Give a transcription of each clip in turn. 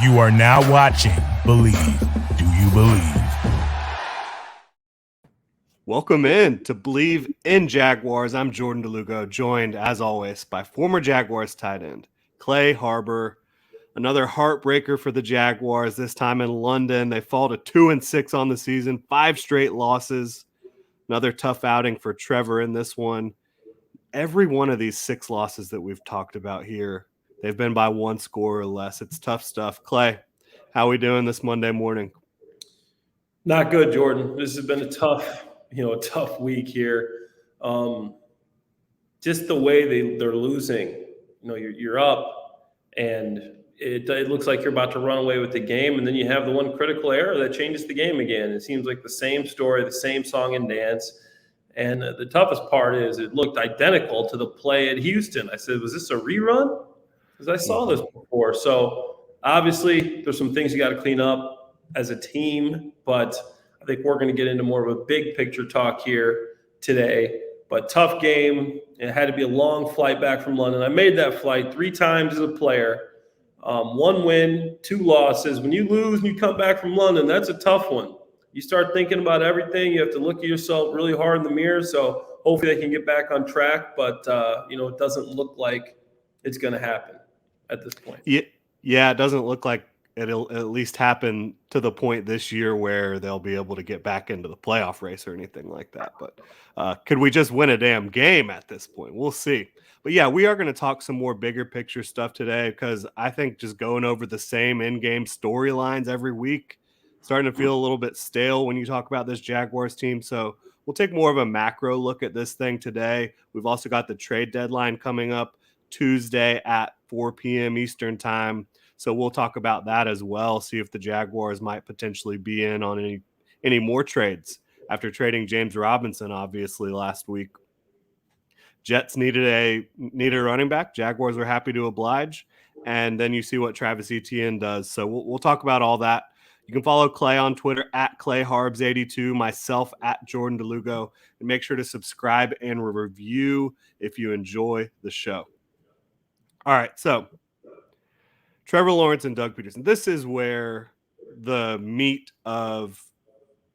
You are now watching Bleav. Do you believe? Welcome in to Bleav in Jaguars. I'm Jordan Lugo, joined as always by former Jaguars tight end Clay Harbor. Another heartbreaker for the Jaguars, this time in London. They fall to 2-6 on the season, 5 straight losses. Another tough outing for Trevor in this one. Every one of these 6 losses that we've talked about here, they've been by 1 score or less. It's tough stuff. Clay, how we doing this Monday morning? Not good, Jordan. This has been a tough week here. Just the way they're losing. You're up, and it looks like you're about to run away with the game, and then you have the one critical error that changes the game again. It seems like the same story, the same song and dance. And the toughest part is it looked identical to the play at Houston. I said, was this a rerun? Because I saw this before. So obviously there's some things you got to clean up as a team, but I think we're going to get into more of a big picture talk here today. But tough game. It had to be a long flight back from London. I made that flight 3 times as a player. 1 win, 2 losses. When you lose and you come back from London, that's a tough one. You start thinking about everything. You have to look at yourself really hard in the mirror. So hopefully they can get back on track. But, it doesn't look like it's going to happen at this point. Yeah, it doesn't look like it'll at least happen to the point this year where they'll be able to get back into the playoff race or anything like that. But could we just win a damn game at this point? We'll see. But yeah, we are going to talk some more bigger picture stuff today because I think just going over the same in-game storylines every week, starting to feel a little bit stale when you talk about this Jaguars team. So we'll take more of a macro look at this thing today. We've also got the trade deadline coming up Tuesday at 4 p.m. Eastern time. So we'll talk about that as well, see if the Jaguars might potentially be in on any more trades after trading James Robinson, obviously, last week. Jets needed a running back. Jaguars were happy to oblige. And then you see what Travis Etienne does. So we'll talk about all that. You can follow Clay on Twitter at ClayHarbs82, myself at Jordan DeLugo, and make sure to subscribe and review if you enjoy the show. All right, so Trevor Lawrence and Doug Peterson. This is where the meat of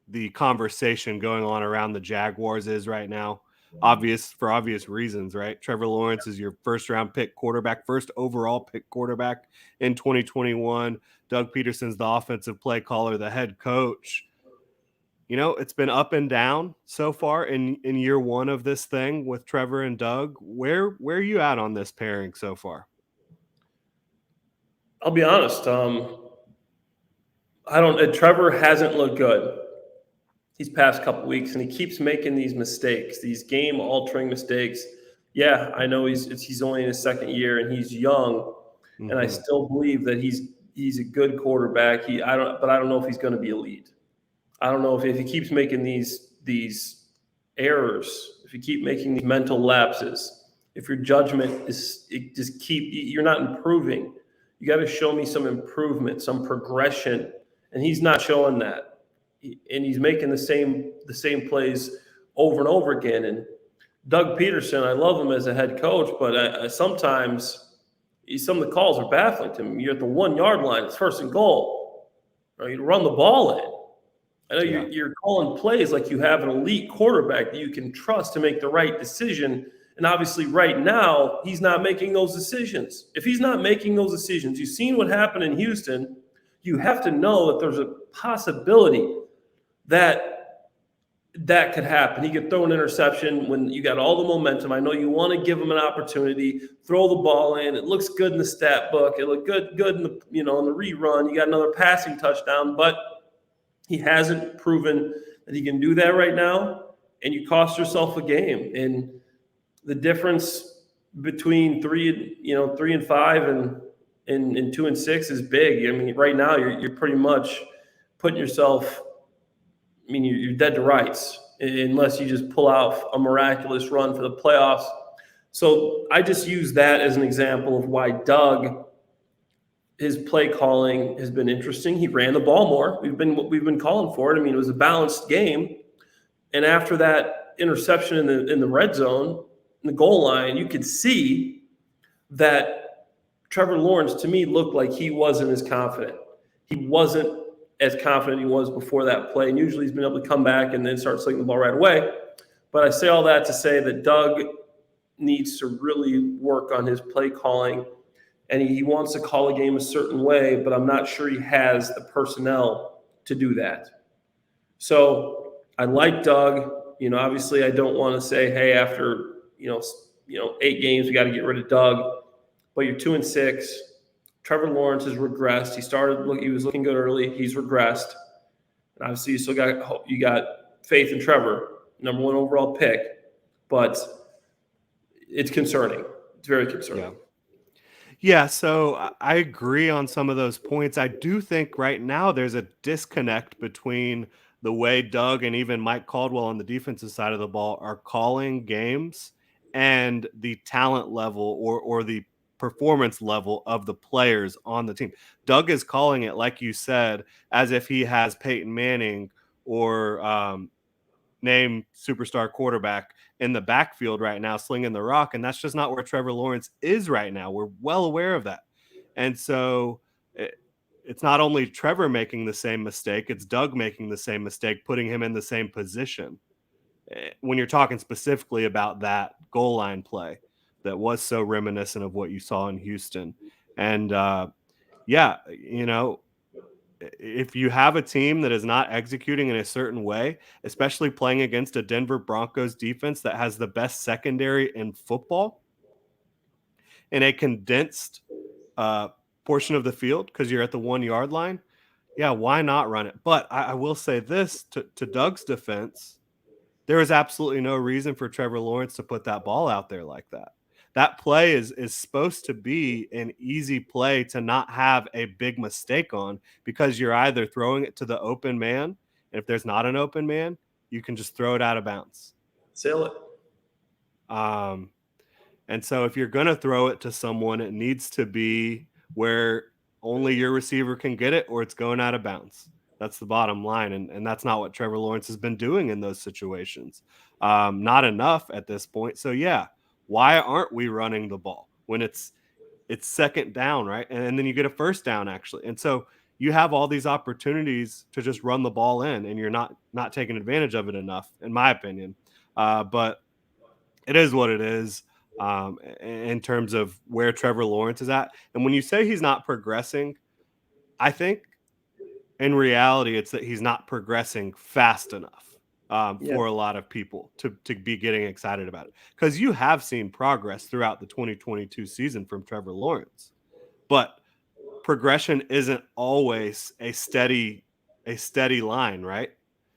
the conversation going on around the Jaguars is right now. For obvious reasons, right? Trevor Lawrence is your first-round pick quarterback, first overall pick quarterback in 2021. Doug Peterson's the offensive play caller, the head coach. It's been up and down so far in year 1 of this thing with Trevor and Doug. Where are you at on this pairing so far? I'll be honest. Trevor hasn't looked good these past couple weeks, and he keeps making these mistakes, these game-altering mistakes. Yeah, I know he's only in his 2nd year and he's young, and I still Bleav that he's a good quarterback. I don't know if he's going to be elite. I don't know if he keeps making these errors, if you keep making these mental lapses, if your judgment you're not improving. You got to show me some improvement, some progression, and he's not showing that. And he's making the same plays over and over again. And Doug Peterson, I love him as a head coach, but sometimes some of the calls are baffling to me. You're at the 1-yard line, it's 1st and goal. You run the ball in. I know you're calling plays like you have an elite quarterback that you can trust to make the right decision. And obviously right now, he's not making those decisions. If he's not making those decisions, you've seen what happened in Houston. You have to know that there's a possibility that could happen. He could throw an interception when you got all the momentum. I know you want to give him an opportunity, throw the ball in. It looks good in the stat book. It looked good in the in the rerun. You got another passing touchdown, but he hasn't proven that he can do that right now, and you cost yourself a game. And the difference between 3 and 5 and 2 and 6 is big. I mean, right now you're pretty much putting yourself. I mean, you're dead to rights unless you just pull out a miraculous run for the playoffs. So I just use that as an example of why Doug, his play calling has been interesting. He ran the ball more. We've been calling for it. I mean, it was a balanced game. And after that interception in the red zone, in the goal line, you could see that Trevor Lawrence, to me, looked like he wasn't as confident. He wasn't as confident he was before that play. And usually he's been able to come back and then start slinging the ball right away. But I say all that to say that Doug needs to really work on his play calling. And he wants to call a game a certain way, but I'm not sure he has the personnel to do that. So I like Doug. Obviously I don't want to say, hey, after 8 games, we got to get rid of Doug. But you're 2-6. Trevor Lawrence has regressed. He was looking good early. He's regressed. And obviously you got faith in Trevor, number 1 overall pick. But it's concerning. It's very concerning. Yeah, so I agree on some of those points. I do think right now there's a disconnect between the way Doug and even Mike Caldwell on the defensive side of the ball are calling games and the talent level or the performance level of the players on the team. Doug is calling it, like you said, as if he has Peyton Manning or name superstar quarterback in the backfield right now slinging the rock, and that's just not where Trevor Lawrence is right now. We're well aware of that. And so it's not only Trevor making the same mistake, it's Doug making the same mistake, putting him in the same position. When you're talking specifically about that goal line play that was so reminiscent of what you saw in Houston. And if you have a team that is not executing in a certain way, especially playing against a Denver Broncos defense that has the best secondary in football in a condensed portion of the field because you're at the 1 yard line, why not run it? But I will say this to Doug's defense, there is absolutely no reason for Trevor Lawrence to put that ball out there like that. That play is supposed to be an easy play to not have a big mistake on because you're either throwing it to the open man, and if there's not an open man, you can just throw it out of bounds. Sail it. And so if you're going to throw it to someone, it needs to be where only your receiver can get it or it's going out of bounds. That's the bottom line, and that's not what Trevor Lawrence has been doing in those situations. Not enough at this point. So, why aren't we running the ball when it's second down, right? And then you get a first down, actually. And so you have all these opportunities to just run the ball in, and you're not taking advantage of it enough, in my opinion. But it is what it is in terms of where Trevor Lawrence is at. And when you say he's not progressing, I think in reality it's that he's not progressing fast enough. For a lot of people to be getting excited about it. Because you have seen progress throughout the 2022 season from Trevor Lawrence. But progression isn't always a steady line, right?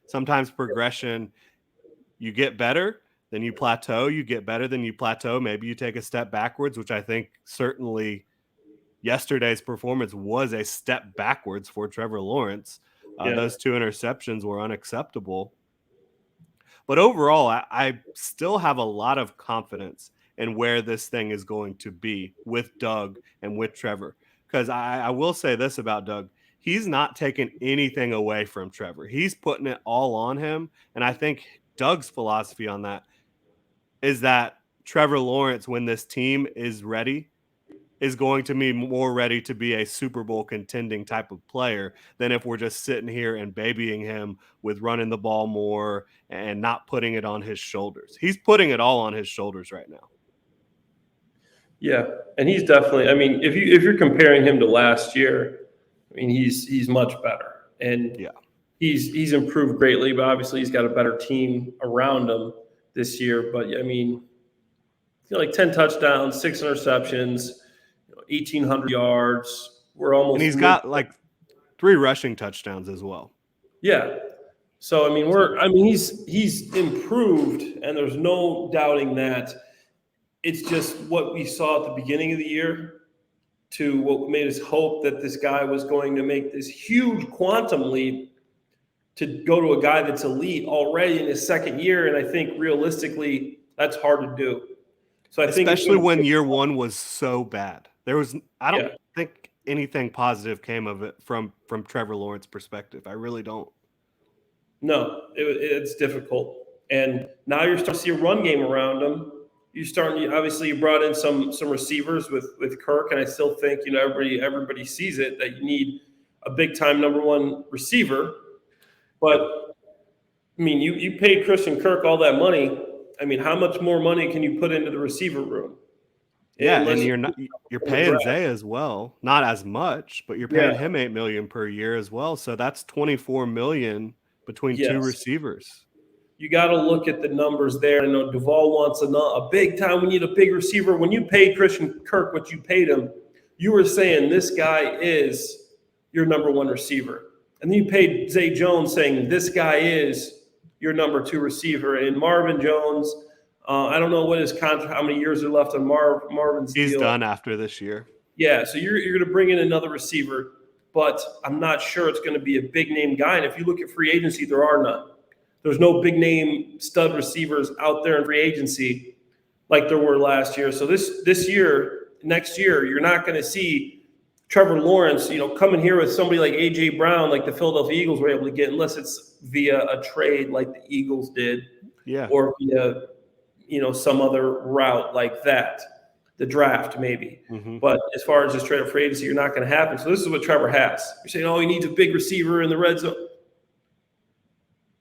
Sometimes progression, you get better, then you plateau, you get better, then you plateau. Maybe you take a step backwards, which I think certainly yesterday's performance was a step backwards for Trevor Lawrence. Those 2 interceptions were unacceptable. But overall, I still have a lot of confidence in where this thing is going to be with Doug and with Trevor. Because I will say this about Doug. He's not taking anything away from Trevor. He's putting it all on him. And I think Doug's philosophy on that is that Trevor Lawrence, when this team is ready, is going to be more ready to be a Super Bowl contending type of player than if we're just sitting here and babying him with running the ball more and not putting it on his shoulders. He's putting it all on his shoulders right now. Yeah, and he's definitely. I mean, if you're comparing him to last year, I mean he's much better, and he's improved greatly. But obviously, he's got a better team around him this year. But I mean, like 10 touchdowns, 6 interceptions, 1,800 yards. We're almost. And he's got like 3 rushing touchdowns as well. Yeah. So I mean, he's improved, and there's no doubting that. It's just what we saw at the beginning of the year to what made us hope that this guy was going to make this huge quantum leap to go to a guy that's elite already in his second year. And I think realistically, that's hard to do. So I think especially when year 1 was so bad. I don't think anything positive came of it from Trevor Lawrence's perspective. I really don't. No, it's difficult. And now you're starting to see a run game around him. Obviously you brought in some receivers with Kirk, and I still think everybody sees it that you need a big time number one receiver. But I mean, you paid Christian Kirk all that money. I mean, how much more money can you put into the receiver room? Yeah, Unless and you're paying Zay as well, not as much, but you're paying him $8 million per year as well. So that's $24 million between two receivers. You got to look at the numbers there. I know Duvall wants a big time. We need a big receiver. When you paid Christian Kirk what you paid him, you were saying this guy is your number one receiver. And then you paid Zay Jones saying this guy is your number two receiver. And Marvin Jones, I don't know what his contract, how many years are left on Marvin's deal. He's done after this year. Yeah, so you're going to bring in another receiver, but I'm not sure it's going to be a big name guy. And if you look at free agency, there are none. There's no big name stud receivers out there in free agency like there were last year. So this year, next year, you're not going to see Trevor Lawrence, coming here with somebody like A.J. Brown, like the Philadelphia Eagles were able to get, unless it's via a trade like the Eagles did, or via, some other route like that, the draft maybe. Mm-hmm. But as far as just straight up free agency, you're not going to happen. So this is what Trevor has. You're saying, he needs a big receiver in the red zone.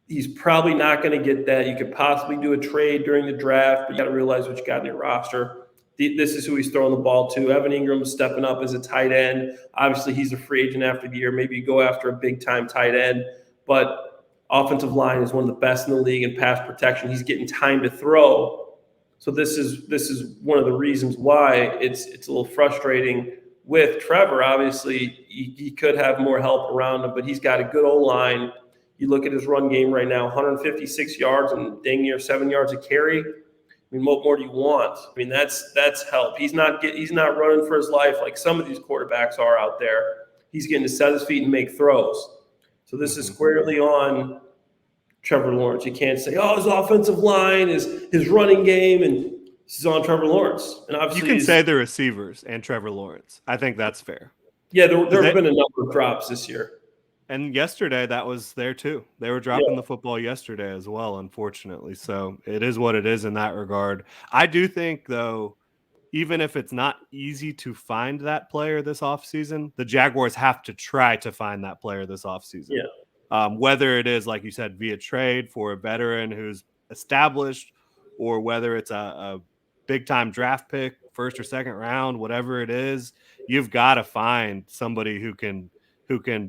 He's probably not going to get that. You could possibly do a trade during the draft, but you got to realize what you got in your roster. This is who he's throwing the ball to. Evan Ingram's stepping up as a tight end. Obviously, he's a free agent after the year. Maybe you go after a big-time tight end. But offensive line is one of the best in the league in pass protection. He's getting time to throw. So this is one of the reasons why it's a little frustrating with Trevor. Obviously, he could have more help around him, but he's got a good O-line. You look at his run game right now, 156 yards and dang near 7 yards a carry. I mean, what more do you want? I mean, that's help. He's not running for his life like some of these quarterbacks are out there. He's getting to set his feet and make throws. So this is squarely on Trevor Lawrence. You can't say, his offensive line is his running game, and this is on Trevor Lawrence. And obviously, you can say the receivers and Trevor Lawrence. I think that's fair. Yeah, there have been a number of drops this year. And yesterday, that was there too. They were dropping the football yesterday as well, unfortunately. So it is what it is in that regard. I do think, though, even if it's not easy to find that player this offseason, the Jaguars have to try to find that player this offseason. Yeah. Whether it is, like you said, via trade for a veteran who's established, or whether it's a big-time draft pick, first or second round, whatever it is, you've got to find somebody who can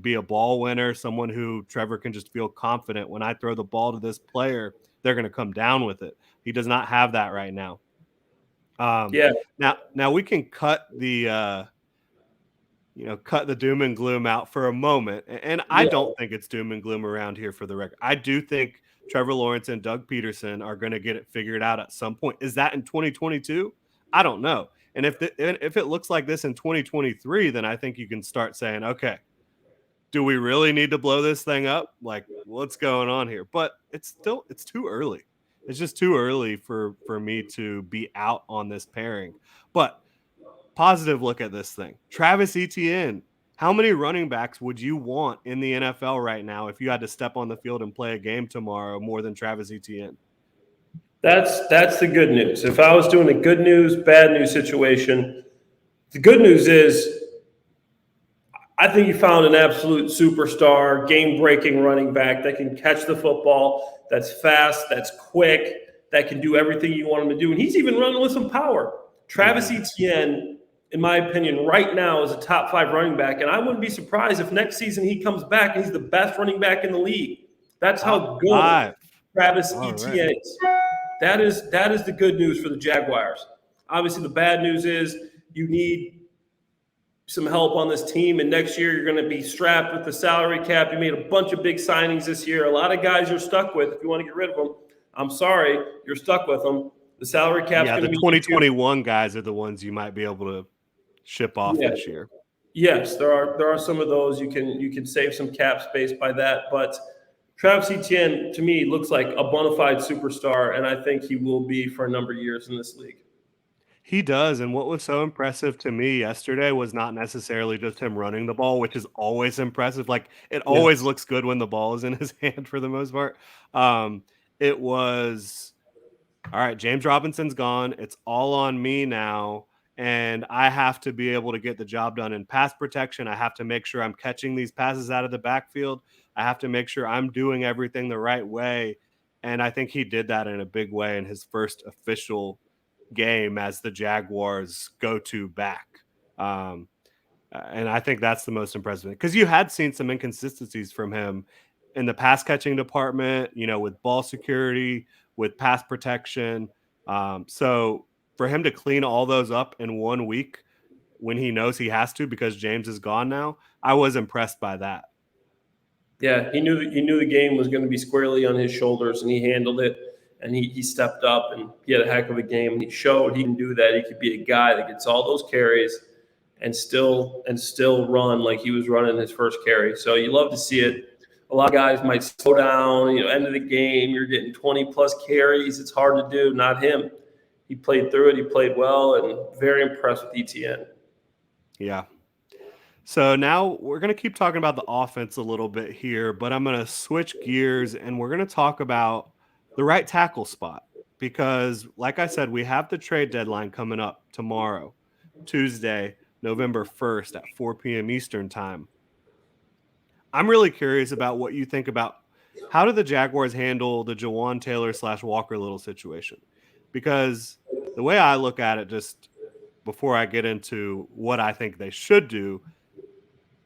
be a ball winner, someone who Trevor can just feel confident when I throw the ball to this player, they're going to come down with it. He does not have that right now. Now we can cut the doom and gloom out for a moment. And I don't think it's doom and gloom around here for the record. I do think Trevor Lawrence and Doug Peterson are going to get it figured out at some point. Is that in 2022? I don't know. And if it looks like this in 2023, then I think you can start saying, okay, do we really need to blow this thing up? Like, what's going on here? But it's too early. It's just too early for me to be out on this pairing. But positive look at this thing. Travis Etienne. How many running backs would you want in the NFL right now if you had to step on the field and play a game tomorrow more than Travis Etienne? That's the good news. If I was doing a good news, bad news situation, the good news is I think you found an absolute superstar, game-breaking running back that can catch the football, that's fast, that's quick, that can do everything you want him to do. And he's even running with some power. Travis Etienne, in my opinion, right now is a top 5 running back. And I wouldn't be surprised if next season he comes back and he's the best running back in the league. That's how good Travis Etienne is. That is the good news for the Jaguars. Obviously, the bad news is you need some help on this team, and next year you're going to be strapped with the salary cap. You made a bunch of big signings this year. A lot of guys you're stuck with. If you want to get rid of them, I'm sorry, you're stuck with them. The salary cap's going to be 2021 guys are the ones you might be able to ship off this year. Yes, there are some of those you can save some cap space by that, but Travis Etienne to me looks like a bona fide superstar, and I think he will be for a number of years in this league. He does, and what was so impressive to me yesterday was not necessarily just him running the ball, which is always impressive. Like, it always looks good when the ball is in his hand for the most part. It was all right, James Robinson's gone. It's all on me now. And I have to be able to get the job done in pass protection. I have to make sure I'm catching these passes out of the backfield. I have to make sure I'm doing everything the right way. And I think he did that in a big way in his first official game as the Jaguars' go-to back. Um, and I think that's the most impressive because you had seen some inconsistencies from him in the pass catching department, with ball security, with pass protection. So for him to clean all those up in 1 week when he knows he has to because James is gone now, I was impressed by that. Yeah, he knew the game was going to be squarely on his shoulders, and he handled it. And he stepped up, and he had a heck of a game. He showed he can do that. He could be a guy that gets all those carries and still run like he was running his first carry. So you love to see it. A lot of guys might slow down. End of the game, you're getting 20 plus carries. It's hard to do. Not him. He played through it. He played well, and very impressed with ETN. Yeah. So now we're going to keep talking about the offense a little bit here, but I'm going to switch gears and we're going to talk about the right tackle spot because, like I said, we have the trade deadline coming up tomorrow, Tuesday, November 1st at 4 p.m. Eastern time. I'm really curious about what you think about how do the Jaguars handle the Jawan Taylor / Walker Little situation? Because the way I look at it, just before I get into what I think they should do,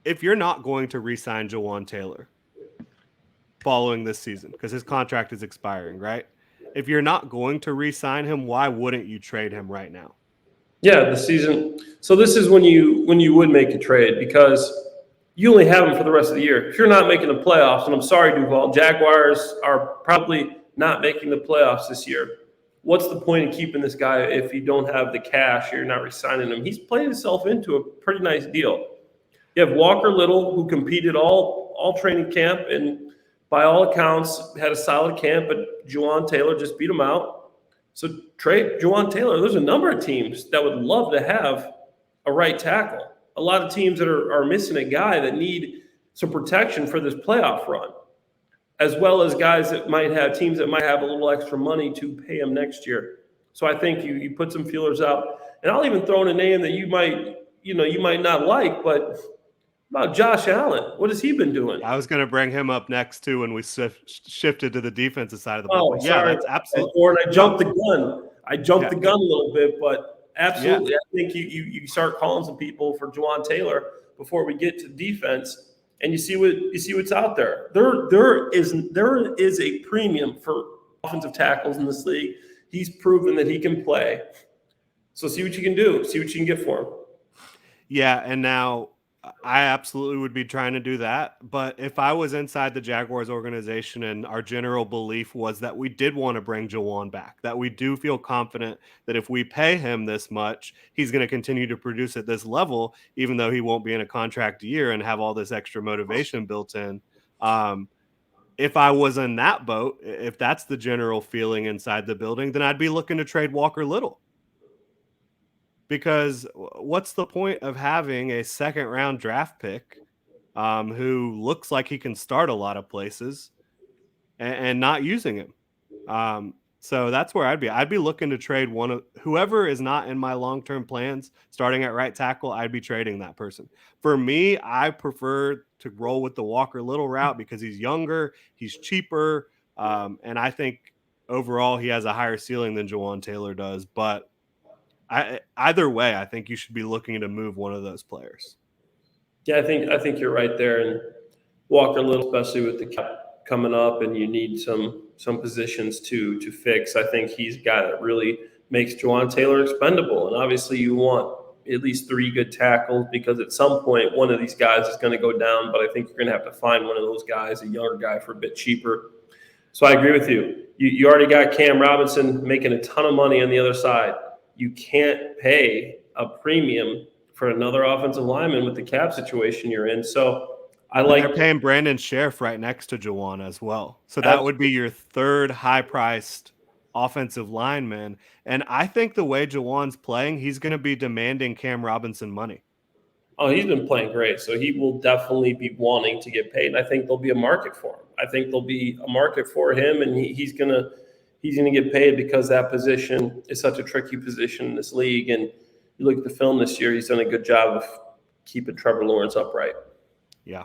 if you're not going to re-sign Jawan Taylor following this season because his contract is expiring, right? If you're not going to re-sign him, why wouldn't you trade him right now? Yeah, the season. So this is when you would make a trade because you only have him for the rest of the year. If you're not making the playoffs, and I'm sorry, Duval, Jaguars are probably not making the playoffs this year. What's the point of keeping this guy if you don't have the cash? You're not re-signing him. He's played himself into a pretty nice deal. You have Walker Little, who competed all training camp and by all accounts had a solid camp, but Jawan Taylor just beat him out. So trade Jawan Taylor. There's a number of teams that would love to have a right tackle. A lot of teams that are missing a guy that need some protection for this playoff run, as well as guys that might have teams that might have a little extra money to pay him next year. So I think you put some feelers out, and I'll even throw in a name that you might not like, but about Josh Allen. What has he been doing? I was going to bring him up next too when we shifted to the defensive side of the ball. Oh, But yeah, sorry. that's absolutely. Or I jumped the gun. Yeah. The gun a little bit, but absolutely, I think you start calling some people for Jawan Taylor before we get to defense, and you see what's out there. There is a premium for offensive tackles in this league. He's proven that he can play. So see what you can do. See what you can get for him. Yeah, and now I absolutely would be trying to do that. But if I was inside the Jaguars organization and our general belief was that we did want to bring Jawan back, that we do feel confident that if we pay him this much, he's going to continue to produce at this level, even though he won't be in a contract year and have all this extra motivation built in. If I was in that boat, if that's the general feeling inside the building, then I'd be looking to trade Walker Little. Because what's the point of having a second-round draft pick who looks like he can start a lot of places and not using him? So that's where I'd be. I'd be looking to trade whoever is not in my long-term plans starting at right tackle. I'd be trading that person. For me, I prefer to roll with the Walker Little route because he's younger, he's cheaper, and I think overall he has a higher ceiling than Jawan Taylor does. But either way, I think you should be looking to move one of those players. Yeah, I think you're right there. And Walker Little, especially with the cap coming up, and you need some positions to fix. I think he's a guy that really makes Jawan Taylor expendable. And obviously, you want at least 3 good tackles because at some point one of these guys is going to go down. But I think you're going to have to find one of those guys, a younger guy, for a bit cheaper. So I agree with you. You already got Cam Robinson making a ton of money on the other side. You can't pay a premium for another offensive lineman with the cap situation you're in. So they're paying Brandon Sheriff right next to Jawan as well. So that would be your third high-priced offensive lineman. And I think the way Jawan's playing, he's going to be demanding Cam Robinson money. Oh, he's been playing great. So he will definitely be wanting to get paid. And I think there'll be a market for him. I think there'll be a market for him, and he's going to he's going to get paid because that position is such a tricky position in this league. And you look at the film this year, he's done a good job of keeping Trevor Lawrence upright. Yeah.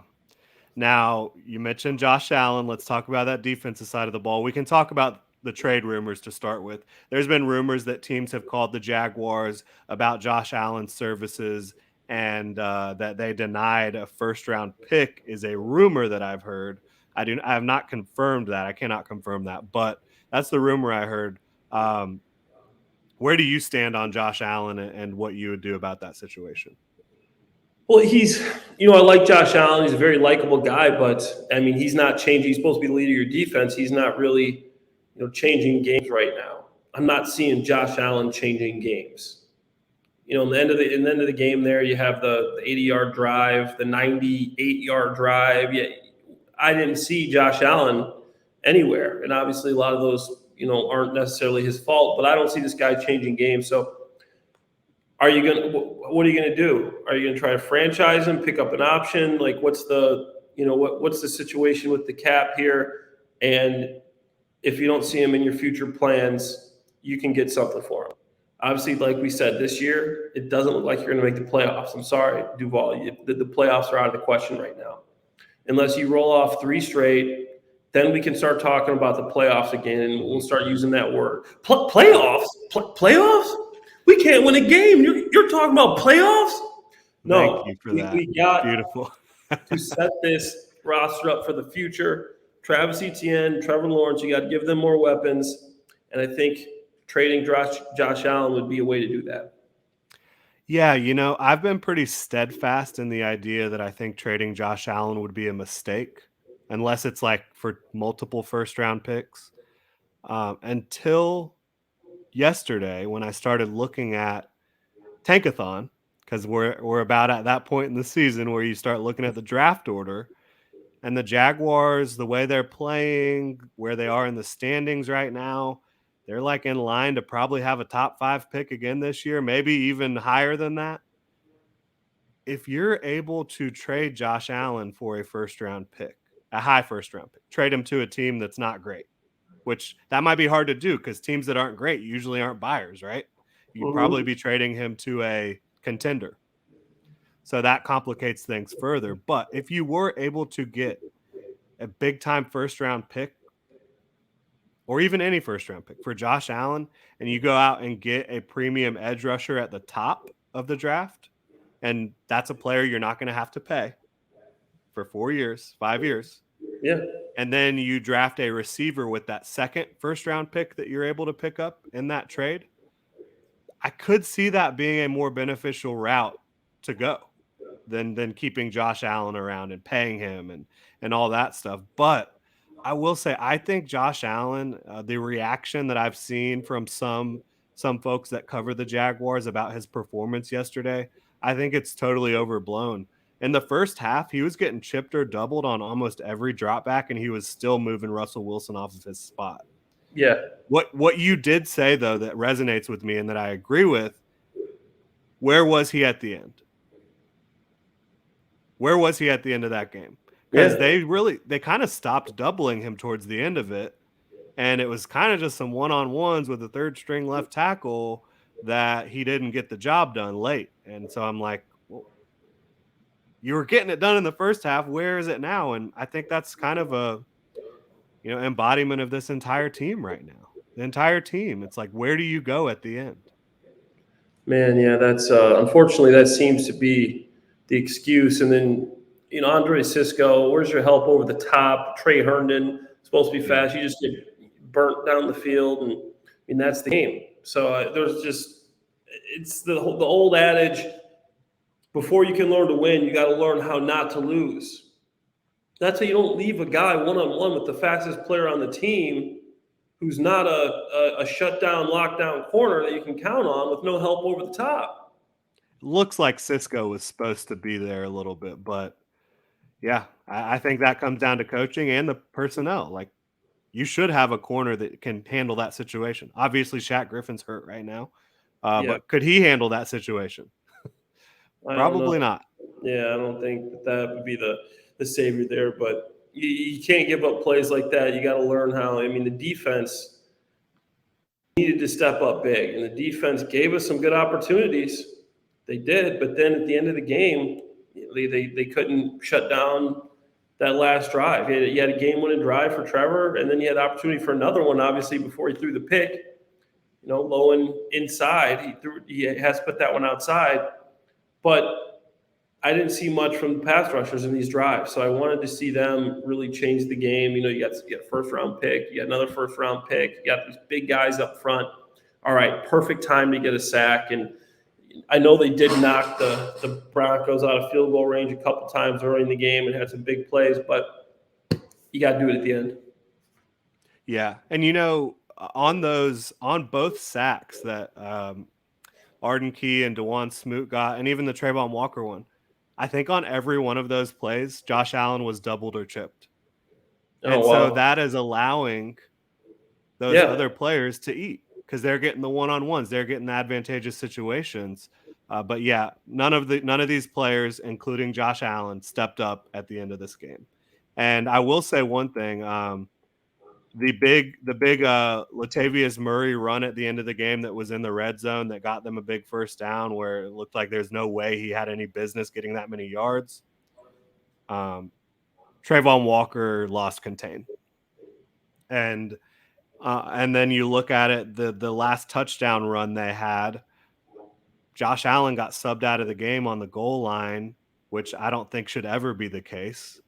Now, you mentioned Josh Allen. Let's talk about that defensive side of the ball. We can talk about the trade rumors to start with. There's been rumors that teams have called the Jaguars about Josh Allen's services and that they denied a first-round pick is a rumor that I've heard. I have not confirmed that. I cannot confirm that, but that's the rumor I heard. Where do you stand on Josh Allen and what you would do about that situation? Well, I like Josh Allen. He's a very likable guy, but I mean, he's not changing. He's supposed to be the leader of your defense. He's not really, changing games right now. I'm not seeing Josh Allen changing games. In the end of the game, there you have the 80-yard drive, the 98-yard drive. Yeah, I didn't see Josh Allen anywhere, and obviously a lot of those, aren't necessarily his fault. But I don't see this guy changing games. So, what are you gonna do? Are you gonna try to franchise him, pick up an option? Like, what's the situation with the cap here? And if you don't see him in your future plans, you can get something for him. Obviously, like we said, this year, it doesn't look like you're going to make the playoffs. I'm sorry, Duval. The playoffs are out of the question right now. Unless you roll off 3 straight, then we can start talking about the playoffs again, and we'll start using that word. Playoffs? Playoffs? We can't win a game. You're talking about playoffs? No. Thank you for that. We got beautiful to set this roster up for the future. Travis Etienne, Trevor Lawrence, you got to give them more weapons. And I think trading Josh Allen would be a way to do that. Yeah, I've been pretty steadfast in the idea that I think trading Josh Allen would be a mistake unless it's like for multiple first-round picks. Until yesterday when I started looking at Tankathon, because we're about at that point in the season where you start looking at the draft order. And the Jaguars, the way they're playing, where they are in the standings right now, they're like in line to probably have a top 5 pick again this year, maybe even higher than that. If you're able to trade Josh Allen for a first-round pick, a high first-round pick, trade him to a team that's not great, which that might be hard to do because teams that aren't great usually aren't buyers, right? You'd probably be trading him to a contender. So that complicates things further. But if you were able to get a big-time first-round pick or even any first-round pick for Josh Allen, and you go out and get a premium edge rusher at the top of the draft, and that's a player you're not going to have to pay for 4 years, 5 years. Yeah. And then you draft a receiver with that second first-round pick that you're able to pick up in that trade, I could see that being a more beneficial route to go than keeping Josh Allen around and paying him and all that stuff. But I will say, I think Josh Allen, the reaction that I've seen from some folks that cover the Jaguars about his performance yesterday, I think it's totally overblown. In the first half, he was getting chipped or doubled on almost every drop back, and he was still moving Russell Wilson off of his spot. Yeah. What you did say, though, that resonates with me and that I agree with, where was he at the end? Where was he at the end of that game? Because they kind of stopped doubling him towards the end of it, and it was kind of just some one-on-ones with the third-string left tackle that he didn't get the job done late. And so I'm like, well, you were getting it done in the first half. Where is it now? And I think that's kind of a embodiment of this entire team right now. The entire team. It's like, where do you go at the end? Man, yeah, that's unfortunately that seems to be the excuse. And then, Andre Cisco, where's your help over the top? Trey Herndon, supposed to be fast. You just get burnt down the field, and that's the game. So it's the old adage, before you can learn to win, you got to learn how not to lose. That's how you don't leave a guy one-on-one with the fastest player on the team who's not a shutdown, lockdown corner that you can count on with no help over the top. Looks like Cisco was supposed to be there a little bit, but yeah, I think that comes down to coaching and the personnel. Like, you should have a corner that can handle that situation. Obviously, Shaq Griffin's hurt right now, but could he handle that situation? Probably not. Yeah, I don't think that would be the savior there, but you can't give up plays like that. You got to learn how. I mean, the defense, needed to step up big, and the defense gave us some good opportunities. They did, but then at the end of the game, they couldn't shut down that last drive. You had a game-winning drive for Trevor, and then you had opportunity for another one, obviously, before he threw the pick. Low and inside. He has to put that one outside. But I didn't see much from the pass rushers in these drives. So I wanted to see them really change the game. You got a first-round pick. You got another first-round pick. You got these big guys up front. All right, perfect time to get a sack. And I know they did knock the Broncos out of field goal range a couple times early in the game and had some big plays, but you got to do it at the end. Yeah. And, on both sacks that Arden Key and DeJuan Smoot got, and even the Trayvon Walker one, I think on every one of those plays, Josh Allen was doubled or chipped. And so that is allowing those other players to eat because they're getting the one-on-ones. They're getting the advantageous situations. But yeah, none of these players, including Josh Allen, stepped up at the end of this game. And I will say one thing. The big Latavius Murray run at the end of the game that was in the red zone that got them a big first down where it looked like there's no way he had any business getting that many yards. Trayvon Walker lost contain. And then you look at it, the last touchdown run they had, Josh Allen got subbed out of the game on the goal line, which I don't think should ever be the case.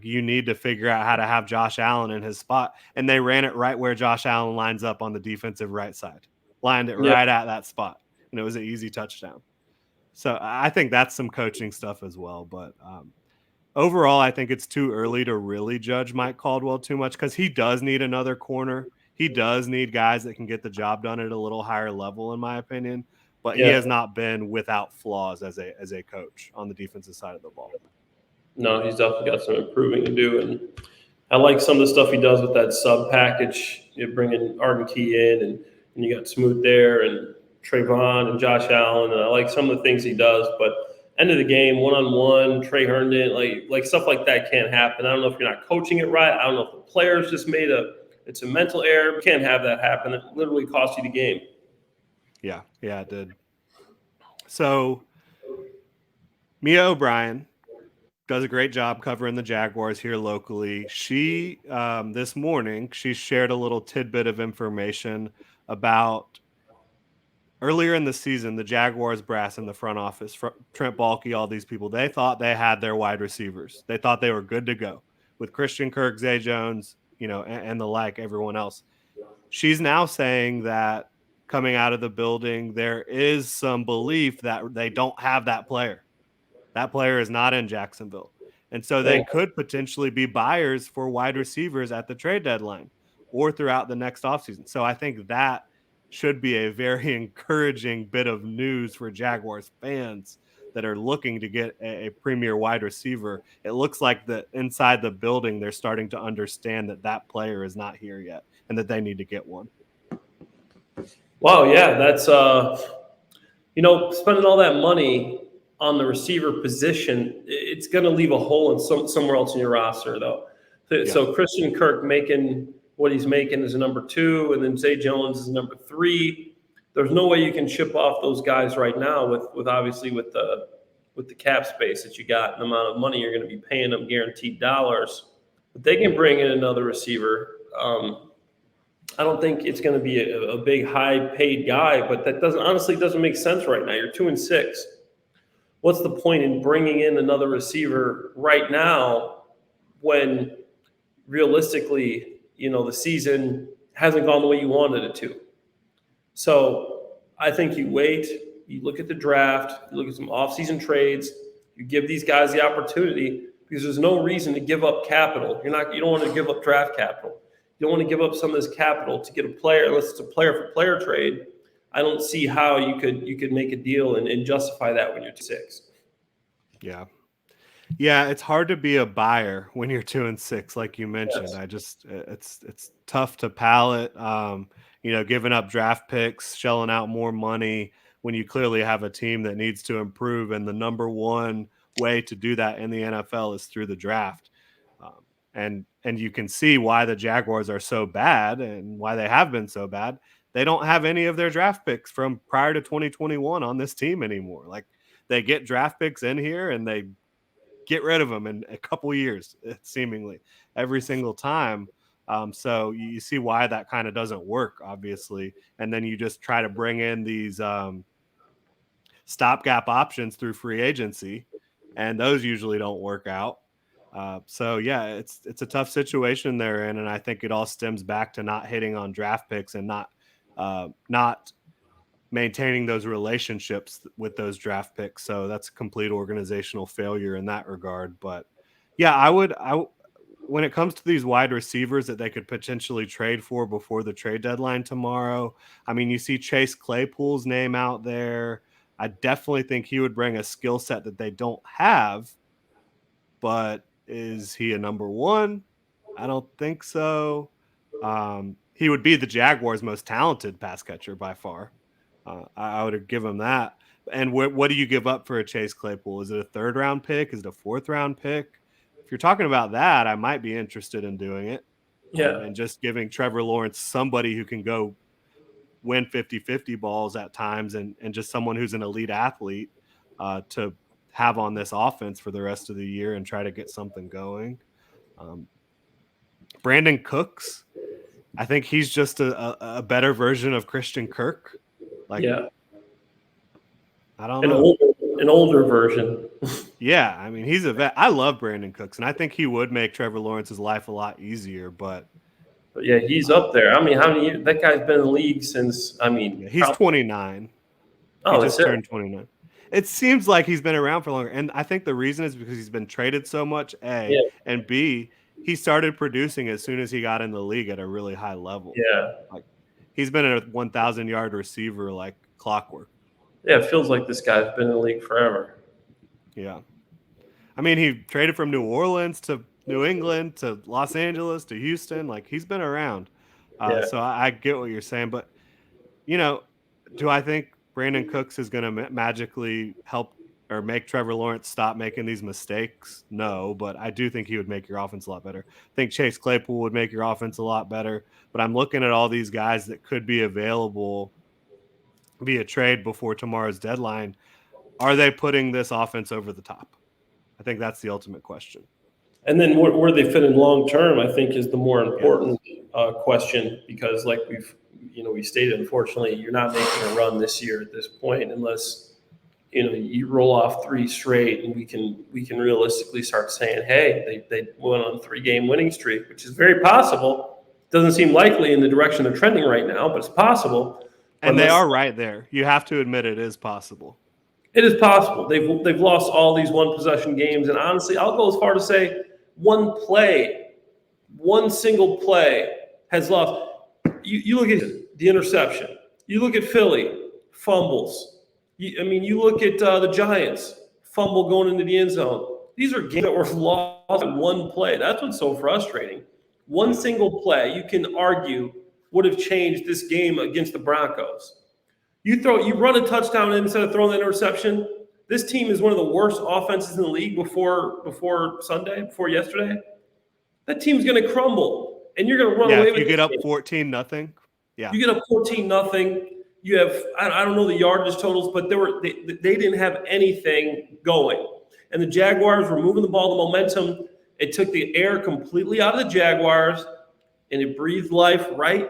You need to figure out how to have Josh Allen in his spot. And they ran it right where Josh Allen lines up on the defensive right side. Lined it right at that spot. And it was an easy touchdown. So I think that's some coaching stuff as well. But overall, I think it's too early to really judge Mike Caldwell too much because he does need another corner. He does need guys that can get the job done at a little higher level, in my opinion. But he has not been without flaws as a coach on the defensive side of the ball. No, he's definitely got some improving to do. And I like some of the stuff he does with that sub package. You're bringing Arden Key in, and you got Smoot there, and Trayvon and Josh Allen. And I like some of the things he does. But end of the game, one-on-one, Trey Herndon, like stuff like that can't happen. I don't know if you're not coaching it right. I don't know if the players just made it's a mental error. You can't have that happen. It literally cost you the game. Yeah, it did. So Mia O'Brien does a great job covering the Jaguars here locally. She, this morning, she shared a little tidbit of information about earlier in the season, the Jaguars brass in the front office, Trent Baalke, all these people, they thought they had their wide receivers. They thought they were good to go with Christian Kirk, Zay Jones, and the like, everyone else. She's now saying that coming out of the building, there is some belief that they don't have that player. That player is not in Jacksonville. And so they could potentially be buyers for wide receivers at the trade deadline or throughout the next offseason. So I think that should be a very encouraging bit of news for Jaguars fans that are looking to get a premier wide receiver. It looks like that inside the building, they're starting to understand that player is not here yet and that they need to get one. Wow, yeah, that's spending all that money on the receiver position, it's going to leave a hole in somewhere else in your roster, though. So Christian Kirk making what he's making as a number 2, and then Zay Jones is number 3. There's no way you can ship off those guys right now with obviously with the cap space that you got and the amount of money you're going to be paying them guaranteed dollars. But they can bring in another receiver. I don't think it's going to be a big high-paid guy, but that doesn't make sense right now. You're 2-6. What's the point in bringing in another receiver right now when realistically, the season hasn't gone the way you wanted it to? So I think you wait, you look at the draft, you look at some offseason trades, you give these guys the opportunity because there's no reason to give up capital. You don't want to give up draft capital. You don't want to give up some of this capital to get a player unless it's a player-for-player trade. I don't see how you could make a deal and justify that when you're 6. Yeah. Yeah, it's hard to be a buyer when you're 2-6, like you mentioned. Yes. It's tough to palate, giving up draft picks, shelling out more money when you clearly have a team that needs to improve. And the number one way to do that in the NFL is through the draft. and you can see why the Jaguars are so bad and why they have been so bad. They don't have any of their draft picks from prior to 2021 on this team anymore. Like, they get draft picks in here and they get rid of them in a couple years, seemingly every single time. So you see why that kind of doesn't work, obviously. And then you just try to bring in these stopgap options through free agency, and those usually don't work out. So yeah, it's a tough situation they're in, and I think it all stems back to not hitting on draft picks and not maintaining those relationships with those draft picks. So that's a complete organizational failure in that regard. But yeah, when it comes to these wide receivers that they could potentially trade for before the trade deadline tomorrow, I mean, you see Chase Claypool's name out there. I definitely think he would bring a skill set that they don't have, but is he a number one? I don't think so. He would be the Jaguars' most talented pass catcher by far. I would give him that. And what do you give up for a Chase Claypool? Is it a third round pick? Is it a fourth round pick? If you're talking about that, I might be interested in doing it. Yeah. And just giving Trevor Lawrence somebody who can go win 50-50 balls at times, and just someone who's an elite athlete to have on this offense for the rest of the year and try to get something going. Brandon Cooks, I think he's just a better version of Christian Kirk. Like, yeah. I don't know. An older version. Yeah, I mean, he's a vet. I love Brandon Cooks, and I think he would make Trevor Lawrence's life a lot easier. But yeah, he's up there. I mean, how many years? That guy's been in the league since, yeah, he's 29. Oh, he just turned 29. It seems like he's been around for longer. And I think the reason is because he's been traded so much, A. Yeah. And B, he started producing as soon as he got in the league at a really high level. Yeah. Like, he's been a 1,000-yard receiver like clockwork. Yeah, it feels like this guy's been in the league forever. Yeah. I mean, he traded from New Orleans to New England to Los Angeles to Houston. Like, he's been around. So I get what you're saying. But, do I think Brandon Cooks is going to magically help or make Trevor Lawrence stop making these mistakes? No, but I do think he would make your offense a lot better. I think Chase Claypool would make your offense a lot better. But I'm looking at all these guys that could be available via trade before tomorrow's deadline. Are they putting this offense over the top? I think that's the ultimate question. And then where they fit in long term, I think, is the more important question, because like we stated, unfortunately, you're not making a run this year at this point unless you roll off 3 straight, and we can realistically start saying, hey, they went on a 3-game winning streak, which is very possible. Doesn't seem likely in the direction they're trending right now, but it's possible. And they are right there. You have to admit it is possible. It is possible. They've lost all these one-possession games, and honestly, I'll go as far to say one single play has lost. You look at the interception. You look at Philly, fumbles. You look at the Giants, fumble going into the end zone. These are games that were lost in one play. That's what's so frustrating. One single play, you can argue, would have changed this game against the Broncos. You run a touchdown instead of throwing the interception. This team is one of the worst offenses in the league before yesterday. That team's going to crumble, and you're going to run away with it. You get up 14-0. Yeah, you get up 14-0. You have I don't know the yardage totals, but they didn't have anything going, and the Jaguars were moving the ball, the momentum. It took the air completely out of the Jaguars, and it breathed life right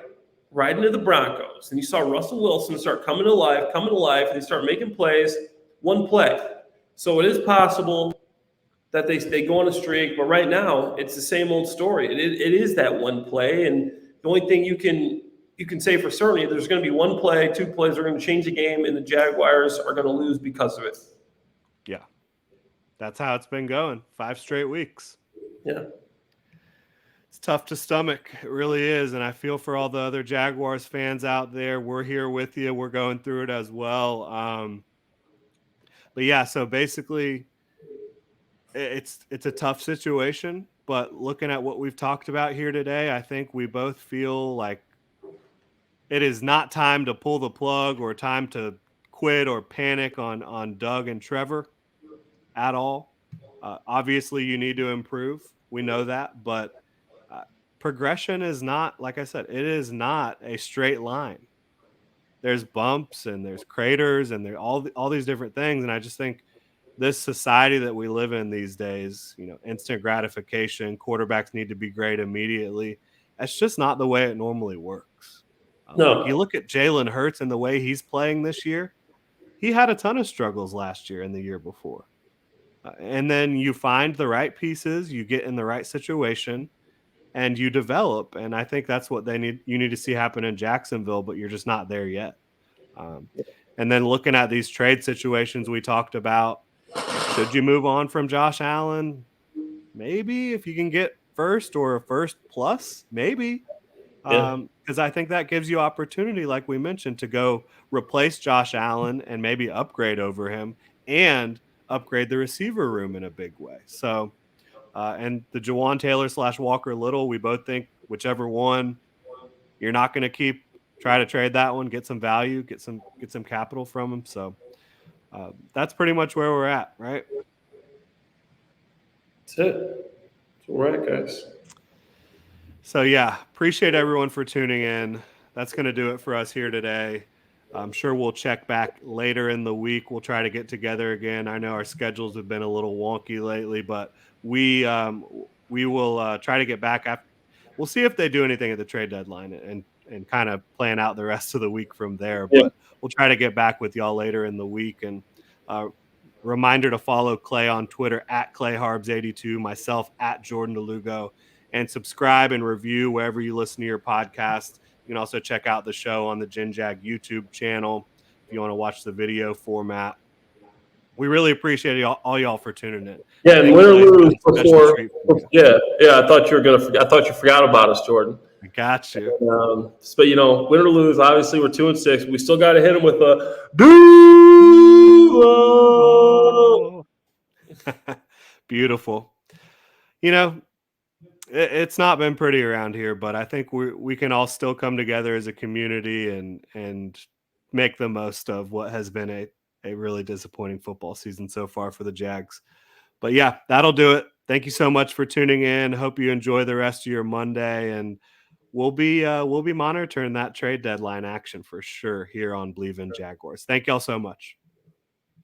into the Broncos. And you saw Russell Wilson start coming to life, and they start making plays, one play. So it is possible that they go on a streak, but right now it's the same old story. It is that one play, and the only thing you can say for certain, there's going to be one play, 2 plays are going to change the game, and the Jaguars are going to lose because of it. Yeah. That's how it's been going. 5 straight weeks. Yeah. It's tough to stomach. It really is. And I feel for all the other Jaguars fans out there. We're here with you. We're going through it as well. But yeah, so basically it's a tough situation, but looking at what we've talked about here today, I think we both feel like it is not time to pull the plug or time to quit or panic on Doug and Trevor at all. Obviously, you need to improve. We know that, but progression is not, like I said, it is not a straight line. There's bumps and there's craters and there all these different things, and I just think this society that we live in these days, instant gratification, quarterbacks need to be great immediately. That's just not the way it normally works. Like you No. look at Jalen Hurts and the way he's playing this year, he had a ton of struggles last year and the year before. And then you find the right pieces, you get in the right situation, and you develop. And I think that's what you need to see happen in Jacksonville, but you're just not there yet. Um, and then looking at these trade situations we talked about, should you move on from Josh Allen? Maybe if you can get first or a first plus, maybe. Yeah. Because I think that gives you opportunity, like we mentioned, to go replace Josh Allen and maybe upgrade over him and upgrade the receiver room in a big way. So, and the Jawan Taylor / Walker Little, we both think whichever one you're not going to keep, try to trade that one, get some value, get some capital from him. So that's pretty much where we're at, right? That's it. That's where we're at, guys. So yeah, appreciate everyone for tuning in. That's going to do it for us here today. I'm sure we'll check back later in the week. We'll try to get together again. I know our schedules have been a little wonky lately, but we will try to get back after. We'll see if they do anything at the trade deadline and kind of plan out the rest of the week from there. Yeah. But we'll try to get back with y'all later in the week. And reminder to follow Clay on Twitter at ClayHarbs82, myself at Jordan DeLugo, and subscribe and review wherever you listen to your podcast. You can also check out the show on the GenJag YouTube channel if you want to watch the video format. We really appreciate all y'all for tuning in. Yeah, and Thank win or Clay, lose a special before. treat for me. Yeah. I thought you forgot about us, Jordan. I got you. But win or lose, obviously we're 2-6. We still got to hit them with a duo. Beautiful. It's not been pretty around here, but I think we can all still come together as a community and make the most of what has been a really disappointing football season so far for the Jags. But yeah, that'll do it. Thank you so much for tuning in. Hope you enjoy the rest of your Monday, and we'll be monitoring that trade deadline action for sure here on Bleav in Jaguars. Thank y'all so much.